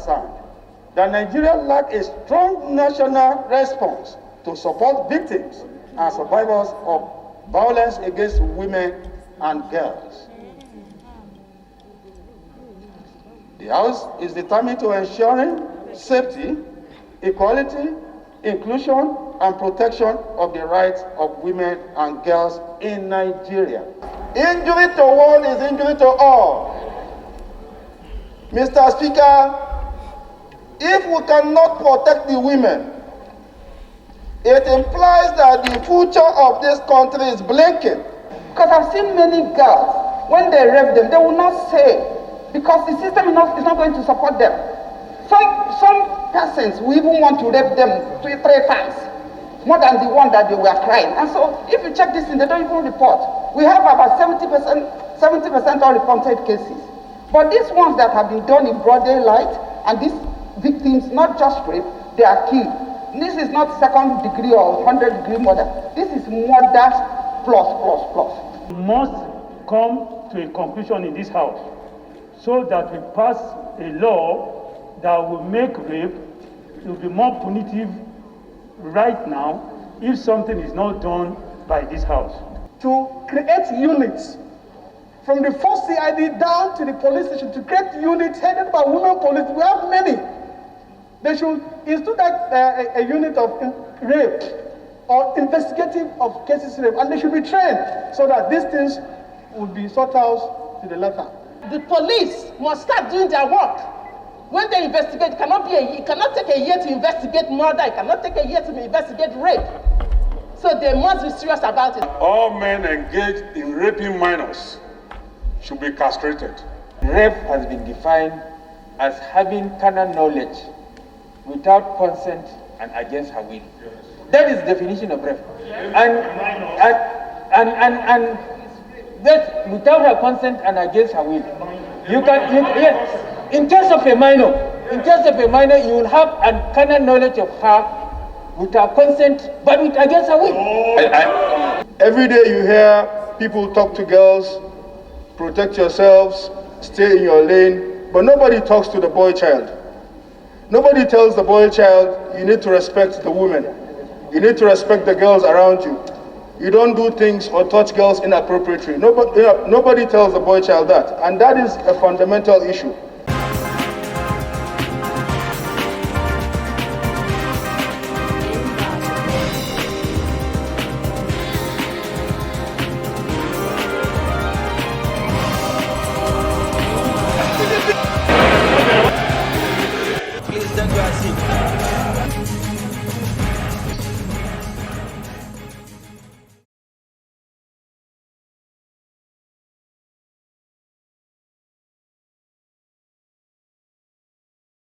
concerned that Nigeria lacks a strong national response to support victims and survivors of violence against women and girls. The House is determined to ensuring safety, equality, inclusion, and protection of the rights of women and girls in Nigeria. Injury to one is injury to all. Mr. Speaker, if we cannot protect the women, it implies that the future of this country is blinking. Because I've seen many girls, when they rape them, they will not say, because the system is not going to support them. Some persons will even want to rape them three times, more than the one that they were crying. And so if you check this thing, they don't even report. We have about 70% unreported cases. But these ones that have been done in broad daylight, and these victims, not just rape, they are killed. This is not second degree or 100-degree murder. This is murder plus. We must come to a conclusion in this House so that we pass a law that will make rape to be more punitive right now if something is not done by this House. To create units from the first CID down to the police station, to create units headed by women police. We have many. They should institute a unit of rape or investigative of cases of rape, and they should be trained so that these things would be sought out to the letter. The police must start doing their work. When they investigate, it cannot take a year to investigate murder, it cannot take a year to investigate rape. So they must be serious about it. All men engaged in raping minors should be castrated. Rape has been defined as having carnal knowledge without consent and against her will. That is the definition of rape. And that without her consent and against her will. Yes. In case of a minor, you will have a carnal knowledge of her with her consent, but against her will. Every day you hear people talk to girls, protect yourselves, stay in your lane, but nobody talks to the boy child. Nobody tells the boy child, you need to respect the women. You need to respect the girls around you. You don't do things or touch girls inappropriately. Nobody tells the boy child that, and that is a fundamental issue.